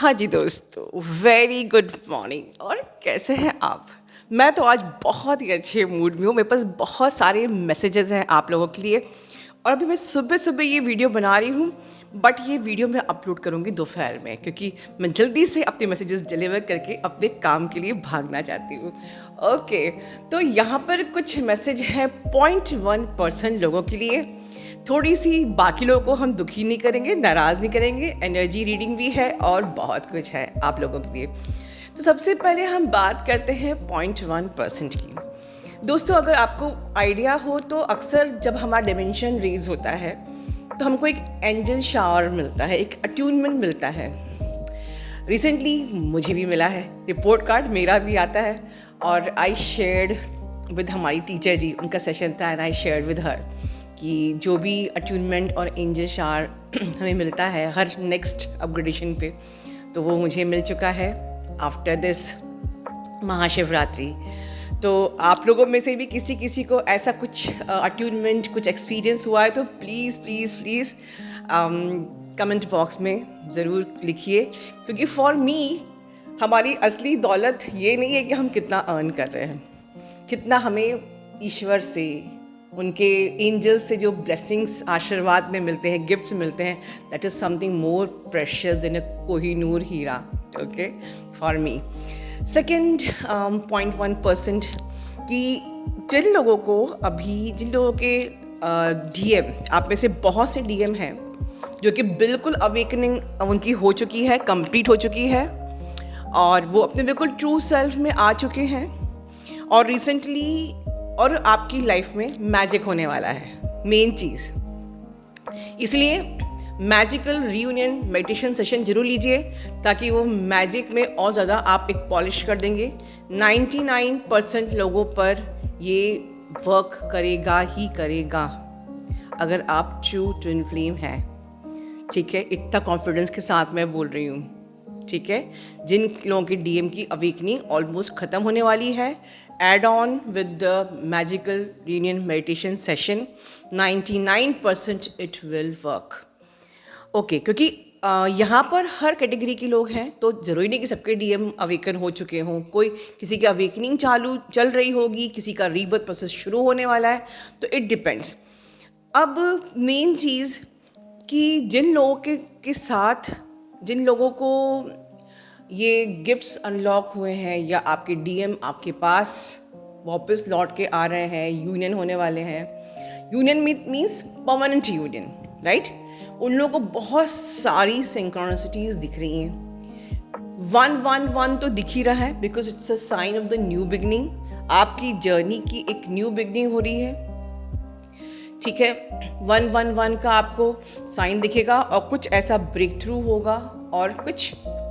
हाँ जी दोस्तों, very good morning. और कैसे हैं आप? मैं तो आज बहुत ही अच्छे मूड में हूँ। मेरे पास बहुत सारे मैसेजेस हैं आप लोगों के लिए, और अभी मैं सुबह सुबह ये वीडियो बना रही हूँ। बट ये वीडियो मैं अपलोड करूँगी दोपहर में, क्योंकि मैं जल्दी से अपने मैसेजेस डिलीवर करके अपने काम के लिए भागना चाहती हूँ। ओके, तो यहाँ पर कुछ मैसेज हैं 0.1% लोगों के लिए। थोड़ी सी बाकी लोगों को हम दुखी नहीं करेंगे, नाराज़ नहीं करेंगे। एनर्जी रीडिंग भी है और बहुत कुछ है आप लोगों के लिए। तो सबसे पहले हम बात करते हैं 0.1% की। दोस्तों, अगर आपको आइडिया हो तो अक्सर जब हमारा डिमेंशन रेज होता है तो हमको एक एंजल शावर मिलता है, एक अट्यूनमेंट मिलता है। रिसेंटली मुझे भी मिला है, रिपोर्ट कार्ड मेरा भी आता है। और आई शेयर्ड विद हमारी टीचर जी, उनका सेशन था, and I shared with her कि जो भी अट्यूनमेंट और एंजल शावर हमें मिलता है हर नेक्स्ट अपग्रेडेशन पे, तो वो मुझे मिल चुका है आफ्टर दिस महाशिवरात्रि। तो आप लोगों में से भी किसी किसी को ऐसा कुछ अट्यूनमेंट, कुछ एक्सपीरियंस हुआ है तो please please please comment box में ज़रूर लिखिए। क्योंकि फॉर मी हमारी असली दौलत ये नहीं है कि हम कितना अर्न कर रहे हैं, कितना हमें ईश्वर से, उनके एंजल्स से जो ब्लेसिंग्स आशीर्वाद में मिलते हैं, गिफ्ट्स मिलते हैं, that is something more precious than a Kohinoor हीरा। Okay, for me. सेकेंड 0.1% कि जिन लोगों के डीएम, आप में से बहुत से डीएम हैं जो कि बिल्कुल अवेकनिंग उनकी हो चुकी है, कंप्लीट हो चुकी है, और वो अपने बिल्कुल ट्रू सेल्फ में आ चुके हैं। और रिसेंटली और आपकी लाइफ में मैजिक होने वाला है, मेन चीज़। इसलिए मैजिकल रीयूनियन मेडिटेशन सेशन जरूर लीजिए, ताकि वो मैजिक में और ज़्यादा आप एक पॉलिश कर देंगे। 99% लोगों पर ये वर्क करेगा ही करेगा, अगर आप ट्रू ट्विन फ्लेम हैं। ठीक है, इतना कॉन्फिडेंस के साथ मैं बोल रही हूँ। ठीक है, जिन लोगों की डीएम की अवेकनिंग ऑलमोस्ट ख़त्म होने वाली है, add on with the magical reunion meditation session, 99% it will work. Okay, क्योंकि यहाँ पर हर कैटेगरी के लोग हैं, तो ज़रूरी नहीं कि सबके डीएम अवेकन हो चुके हों। कोई किसी की अवेकनिंग चल रही होगी, किसी का रीबर्थ प्रोसेस शुरू होने वाला है, तो इट डिपेंड्स। अब मेन चीज़ कि जिन लोगों के साथ, जिन लोगों को ये गिफ्ट्स अनलॉक हुए हैं, या आपके डीएम आपके पास वापस लौट के आ रहे हैं, यूनियन होने वाले हैं। Union means permanent union, right? उन लोगों को बहुत सारी सिंक्रोनिसिटीज दिख रही हैं। 111 तो दिख ही रहा है, because it's a sign of the new beginning. आपकी जर्नी की एक न्यू बिगनिंग हो रही है। ठीक है, 111 का आपको साइन दिखेगा, और कुछ ऐसा ब्रेक थ्रू होगा, और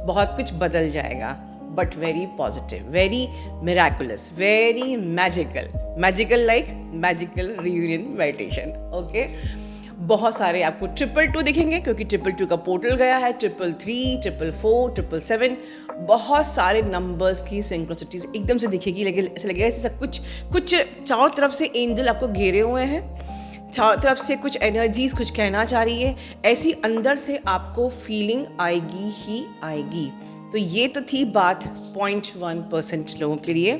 बहुत कुछ बदल जाएगा। But very positive, very miraculous, very magical like magical reunion meditation. Okay, बहुत सारे आपको 222 दिखेंगे, क्योंकि 222 का पोर्टल गया है, 333, 444, 777, बहुत सारे नंबर्स की सिंक्रोनिसिटीज एकदम से दिखेगी। ऐसा लगेगा जैसे सब कुछ चारों तरफ से एंजल आपको घेरे हुए हैं, चारों तरफ से कुछ एनर्जीज कुछ कहना चाह रही है। ऐसी अंदर से आपको फीलिंग आएगी ही आएगी। तो ये तो थी बात 0.1% लोगों के लिए।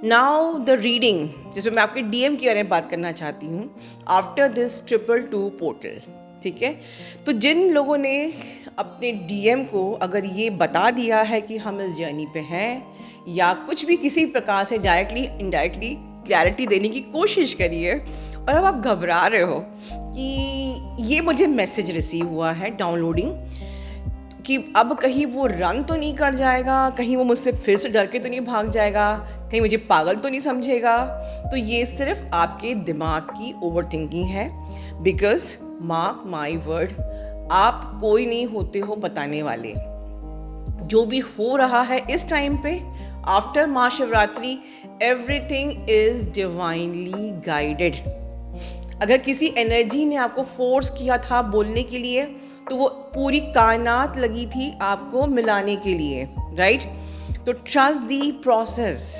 नाउ द रीडिंग, जिसमें मैं आपके डीएम के बारे में बात करना चाहती हूँ आफ्टर दिस 222 पोर्टल। ठीक है, तो जिन लोगों ने अपने डीएम को अगर ये बता दिया है कि हम इस जर्नी पे हैं, या कुछ भी किसी प्रकार से डायरेक्टली इनडायरेक्टली क्लैरिटी देने की कोशिश करी है, और अब आप घबरा रहे हो कि ये मुझे मैसेज रिसीव हुआ है डाउनलोडिंग, कि अब कहीं वो रन तो नहीं कर जाएगा, कहीं वो मुझसे फिर से डर के तो नहीं भाग जाएगा, कहीं मुझे पागल तो नहीं समझेगा। तो ये सिर्फ आपके दिमाग की ओवर थिंकिंग है। बिकॉज मार्क माई वर्ड, आप कोई नहीं होते हो बताने वाले। जो भी हो रहा है इस टाइम पे after Mahashivratri, everything is divinely guided. अगर किसी एनर्जी ने आपको फोर्स किया था बोलने के लिए, तो वो पूरी कायनात लगी थी आपको मिलाने के लिए, राइट? तो ट्रस्ट दी प्रोसेस।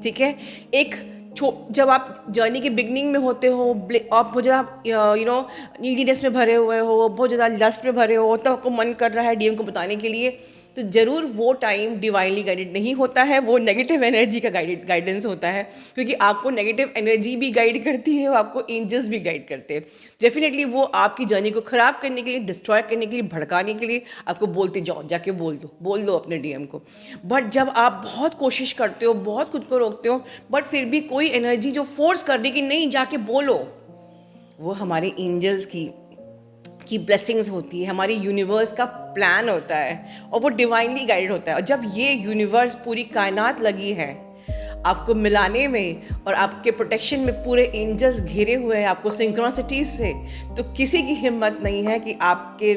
ठीक है, एक जब आप जर्नी के बिगनिंग में होते हो, आप बहुत ज़्यादा नीडीनेस में भरे हुए हो, बहुत ज़्यादा लस्ट में भरे हो, तब आपको मन कर रहा है डीएम को बताने के लिए, तो ज़रूर वो टाइम डिवाइनली गाइडेड नहीं होता है, वो नेगेटिव एनर्जी का गाइडेंस होता है, क्योंकि आपको नेगेटिव एनर्जी भी गाइड करती है और आपको एंजल्स भी गाइड करते हैं। डेफिनेटली वो आपकी जर्नी को ख़राब करने के लिए, डिस्ट्रॉय करने के लिए, भड़काने के लिए आपको बोलते जाओ, जाके बोल दो अपने डीएम को। बट जब आप बहुत कोशिश करते हो, बहुत खुद को रोकते हो, बट फिर भी कोई एनर्जी जो फोर्स कर रही कि नहीं जाके बोलो, वो हमारे एंजल्स की ब्लेसिंग्स होती है, हमारी यूनिवर्स का प्लान होता है और वो डिवाइनली गाइडेड होता है। और जब ये यूनिवर्स, पूरी कायनात लगी है आपको मिलाने में और आपके प्रोटेक्शन में, पूरे एंजल्स घिरे हुए हैं आपको सिंक्रोनिसिटी से, तो किसी की हिम्मत नहीं है कि आपके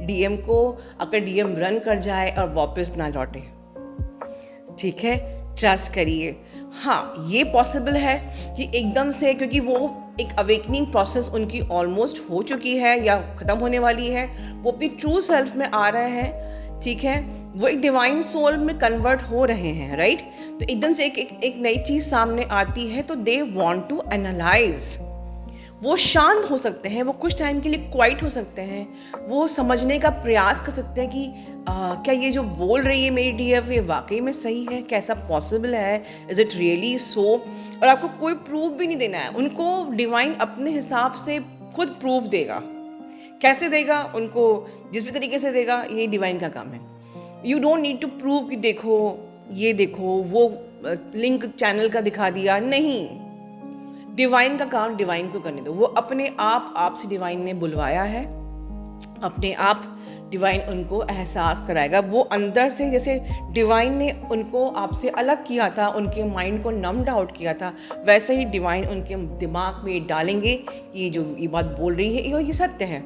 डीएम को, आपका डीएम रन कर जाए और वापस ना लौटे। ठीक है, ट्रस्ट करिए। हाँ, ये पॉसिबल है कि एकदम से, क्योंकि वो एक अवेकनिंग प्रोसेस उनकी ऑलमोस्ट हो चुकी है या ख़त्म होने वाली है, वो अपनी ट्रू सेल्फ में आ रहे हैं। ठीक है, वो एक डिवाइन सोल में कन्वर्ट हो रहे हैं, राइट। तो एकदम से एक नई चीज़ सामने आती है, तो दे वांट टू एनालाइज। वो शांत हो सकते हैं, वो कुछ टाइम के लिए क्वाइट हो सकते हैं, वो समझने का प्रयास कर सकते हैं कि क्या ये जो बोल रही है मेरी डीएफ, ये वाकई में सही है, कैसा पॉसिबल है, इज़ इट रियली सो। और आपको कोई प्रूफ भी नहीं देना है, उनको डिवाइन अपने हिसाब से खुद प्रूफ देगा। कैसे देगा, उनको जिस भी तरीके से देगा, ये डिवाइन का काम है। You don't need to prove कि देखो, ये देखो, वो लिंक चैनल का दिखा दिया, नहीं। डिवाइन का काम डिवाइन को करने दो। वो अपने आप से डिवाइन ने बुलवाया है, अपने आप डिवाइन उनको एहसास कराएगा। वो अंदर से, जैसे डिवाइन ने उनको आपसे अलग किया था, उनके माइंड को नम्ड आउट किया था, वैसे ही डिवाइन उनके दिमाग में डालेंगे ये जो ये बात बोल रही है ये सत्य है।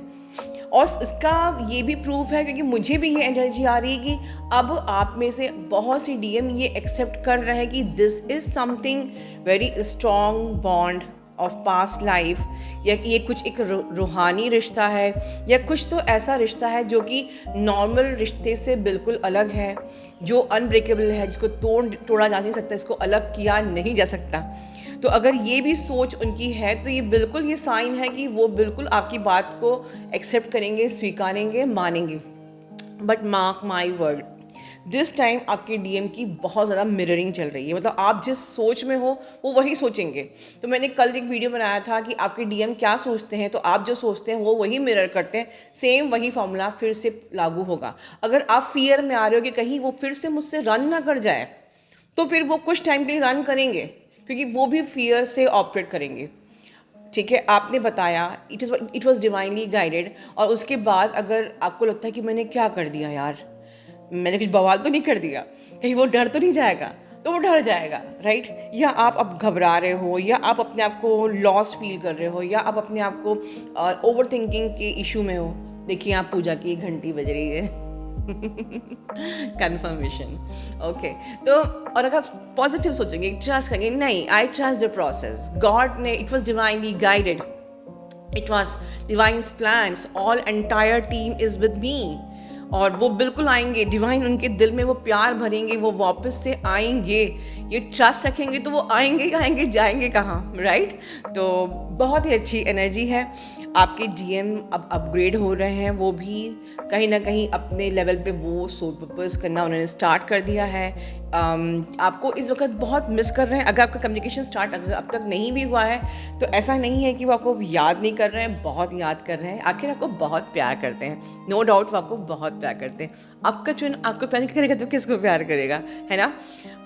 और इसका ये भी प्रूफ है, क्योंकि मुझे भी ये एनर्जी आ रही है कि अब आप में से बहुत सी डीएम ये एक्सेप्ट कर रहे हैं कि this is something very strong bond of past life, या ये कुछ एक रूहानी रिश्ता है, या कुछ तो ऐसा रिश्ता है जो कि नॉर्मल रिश्ते से बिल्कुल अलग है, जो अनब्रेकेबल है, जिसको तोड़ा जा नहीं सकता, इसको अलग किया नहीं जा सकता। तो अगर ये भी सोच उनकी है, तो ये बिल्कुल ये साइन है कि वो बिल्कुल आपकी बात को एक्सेप्ट करेंगे, स्वीकारेंगे, मानेंगे। But mark my word, this time आपके डीएम की बहुत ज़्यादा मिररिंग चल रही है, मतलब आप जिस सोच में हो वो वही सोचेंगे। तो मैंने कल एक वीडियो बनाया था कि आपके डीएम क्या सोचते हैं, तो आप जो सोचते हैं वो वही मिरर करते हैं, सेम वही फॉर्मूला फिर से लागू होगा। अगर आप फियर में आ रहे हो कि कहीं वो फिर से मुझसे रन ना कर जाए, तो फिर वो कुछ टाइम के लिए रन करेंगे, क्योंकि वो भी फियर से ऑपरेट करेंगे। ठीक है, आपने बताया इट वॉज डिवाइनली गाइडेड, और उसके बाद अगर आपको लगता है कि मैंने क्या कर दिया यार, मैंने कुछ बवाल तो नहीं कर दिया, कहीं वो डर तो नहीं जाएगा, तो वो डर जाएगा, राइट। या आप अब घबरा रहे हो, या आप अपने आप को लॉस फील कर रहे हो, या आप अपने आप को ओवर थिंकिंग के इशू में हो, देखिए आप पूजा की घंटी बज रही है कंफर्मेशन। ओके, तो और अगर पॉजिटिव सोचेंगे, ट्रस्ट करेंगे, नहीं, I trust the process, God ने, it was divinely guided, it was divine's plans, all entire team is with me, और वो बिल्कुल आएंगे, डिवाइन उनके दिल में वो प्यार भरेंगे, वो वापस से आएंगे। ये ट्रस्ट रखेंगे तो वो आएंगे, जाएंगे कहाँ, राइट। तो बहुत ही अच्छी एनर्जी है। आपके डीएम अब अपग्रेड हो रहे हैं, वो भी कहीं ना कहीं अपने लेवल पे वो सोल पर्पस करना उन्होंने स्टार्ट कर दिया है। आपको इस वक्त बहुत मिस कर रहे हैं। अगर आपका कम्युनिकेशन स्टार्ट अगर अब तक नहीं भी हुआ है, तो ऐसा नहीं है कि वो आपको याद नहीं कर रहे हैं, बहुत याद कर रहे हैं। आखिर आपको बहुत प्यार करते हैं, नो डाउट वो आपको बहुत प्यार करते हैं। आपका चुन आपको प्यार नहीं करेगा तो किसको प्यार करेगा, है ना।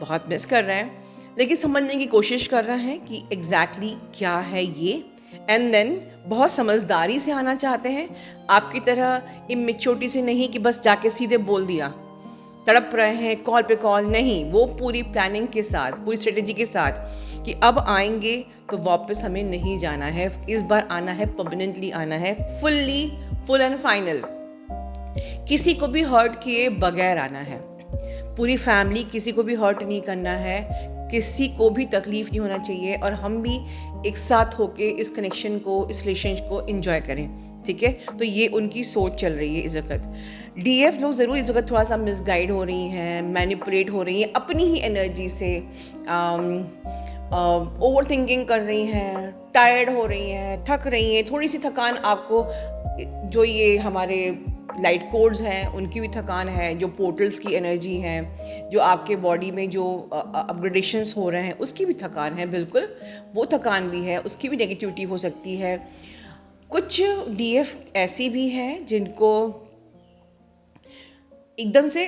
बहुत मिस कर रहे हैं, लेकिन समझने की कोशिश कर रहे हैं कि एग्जैक्टली क्या है ये, एंड देन बहुत समझदारी से आना चाहते हैं, आपकी तरह इमेच्योरिटी से नहीं कि बस जाके सीधे बोल दिया, तड़प रहे हैं कॉल पे कॉल, नहीं, वो पूरी प्लानिंग के साथ, पूरी स्ट्रेटेजी के साथ कि अब आएंगे तो वापस हमें नहीं जाना है, इस बार आना है, परमानेंटली आना है, फुल एंड फाइनल, किसी को भी हर्ट किए बगैर आना है। पूरी फैमिली, किसी को भी हर्ट नहीं करना है, किसी को भी तकलीफ नहीं होना चाहिए, और हम भी एक साथ होके इस कनेक्शन को, इस रिलेशनशिप को एंजॉय करें। ठीक है, तो ये उनकी सोच चल रही है इस वक्त। डीएफ लोग ज़रूर इस वक्त थोड़ा सा मिसगाइड हो रही हैं, मैनिपुलेट हो रही हैं अपनी ही एनर्जी से, ओवर थिंकिंग कर रही हैं, टायर्ड हो रही हैं, थक रही हैं, थोड़ी सी थकान आपको, जो ये हमारे लाइट कोड्स हैं उनकी भी थकान है, जो पोर्टल्स की एनर्जी है, जो आपके बॉडी में जो अपग्रेडेशंस हो रहे हैं उसकी भी थकान है, बिल्कुल वो थकान भी है, उसकी भी नेगेटिविटी हो सकती है। कुछ डीएफ ऐसी भी हैं जिनको एकदम से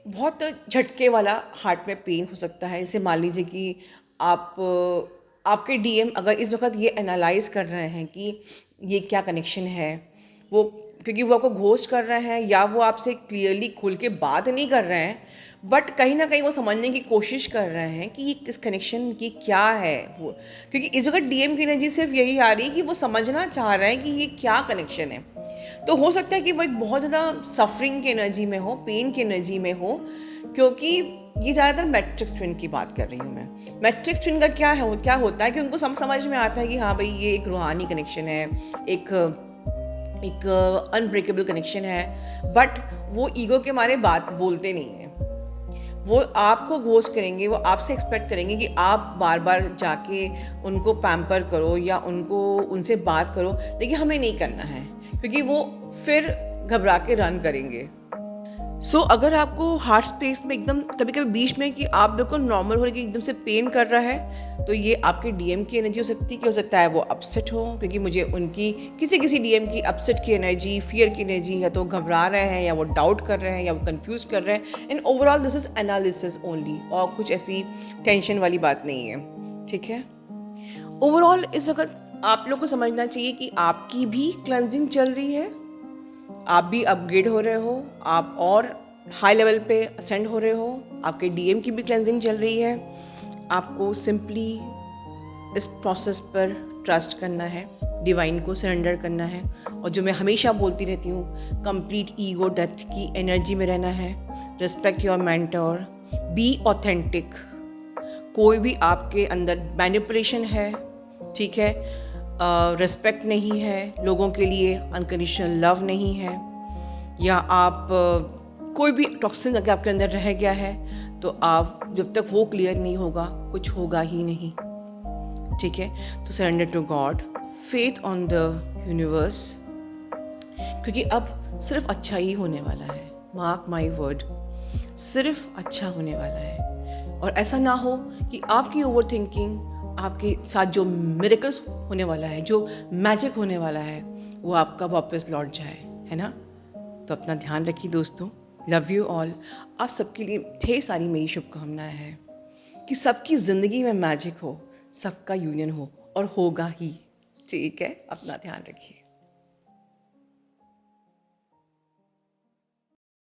बहुत झटके वाला हार्ट में पेन हो सकता है। जैसे मान लीजिए कि आप आपके डीएम अगर इस वक्त ये एनालाइज कर रहे हैं कि ये क्या कनेक्शन है, वो क्योंकि वो आपको घोस्ट कर रहे हैं या वो आपसे क्लियरली खुल के बात नहीं कर रहे हैं, बट कहीं ना कहीं वो समझने की कोशिश कर रहे हैं कि ये इस कनेक्शन की क्या है वो, क्योंकि इस वक्त डीएम की एनर्जी सिर्फ यही आ रही है कि वो समझना चाह रहे हैं कि ये क्या कनेक्शन है। तो हो सकता है कि वो एक बहुत ज़्यादा सफरिंग की एनर्जी में हो, पेन की एनर्जी में हो, क्योंकि ये ज़्यादातर मैट्रिक्स ट्विन की बात कर रही हूँ मैं। मैट्रिक्स ट्विन का क्या होता है कि उनको समझ में आता है कि हाँ भाई ये एक रूहानी कनेक्शन है, एक अनब्रेकेबल कनेक्शन है, बट वो ईगो के मारे बात बोलते नहीं हैं। वो आपको घोस्ट करेंगे, वो आपसे एक्सपेक्ट करेंगे कि आप बार बार जाके उनको पैम्पर करो या उनसे बात करो, लेकिन हमें नहीं करना है क्योंकि वो फिर घबरा के रन करेंगे। अगर आपको हार्ट स्पेस में एकदम कभी कभी बीच में कि आप बिल्कुल नॉर्मल हो लेकिन एकदम से पेन कर रहा है, तो ये आपके डीएम की एनर्जी हो सकती है, कि हो सकता है वो अपसेट हो, क्योंकि मुझे उनकी किसी डीएम की अपसेट की एनर्जी, फियर की एनर्जी, या तो घबरा रहे हैं या वो डाउट कर रहे हैं या वो कंफ्यूज कर रहे हैं। And overall this is analysis only, और कुछ ऐसी टेंशन वाली बात नहीं है, ठीक है। ओवरऑल इस वक्त आप लोग को समझना चाहिए कि आपकी भी क्लेंजिंग चल रही है, आप भी अपग्रेड हो रहे हो, आप और हाई लेवल पे असेंड हो रहे हो, आपके डीएम की भी क्लेंजिंग चल रही है। आपको सिंपली इस प्रोसेस पर ट्रस्ट करना है, डिवाइन को सरेंडर करना है, और जो मैं हमेशा बोलती रहती हूँ, कंप्लीट ईगो डेथ की एनर्जी में रहना है। Respect your mentor, be authentic. कोई भी आपके अंदर मैनिपुलेशन है, ठीक है, रिस्पेक्ट नहीं है लोगों के लिए, अनकंडीशनल लव नहीं है, या आप कोई भी टॉक्सिन अगर आपके अंदर रह गया है, तो आप जब तक वो क्लियर नहीं होगा कुछ होगा ही नहीं, ठीक है। तो surrender to God, faith on the universe, क्योंकि अब सिर्फ अच्छा ही होने वाला है। मार्क माई वर्ड, सिर्फ अच्छा होने वाला है। और ऐसा ना हो कि आपकी ओवर थिंकिंग आपके साथ जो मिरेकल्स होने वाला है, जो मैजिक होने वाला है, वो आपका वापस लौट जाए, है ना। तो अपना ध्यान रखिए दोस्तों, लव यू ऑल। आप सबके लिए ढेर सारी मेरी शुभकामनाएं हैं कि सबकी ज़िंदगी में मैजिक हो, सबका यूनियन हो, और होगा ही, ठीक है। अपना ध्यान रखिए।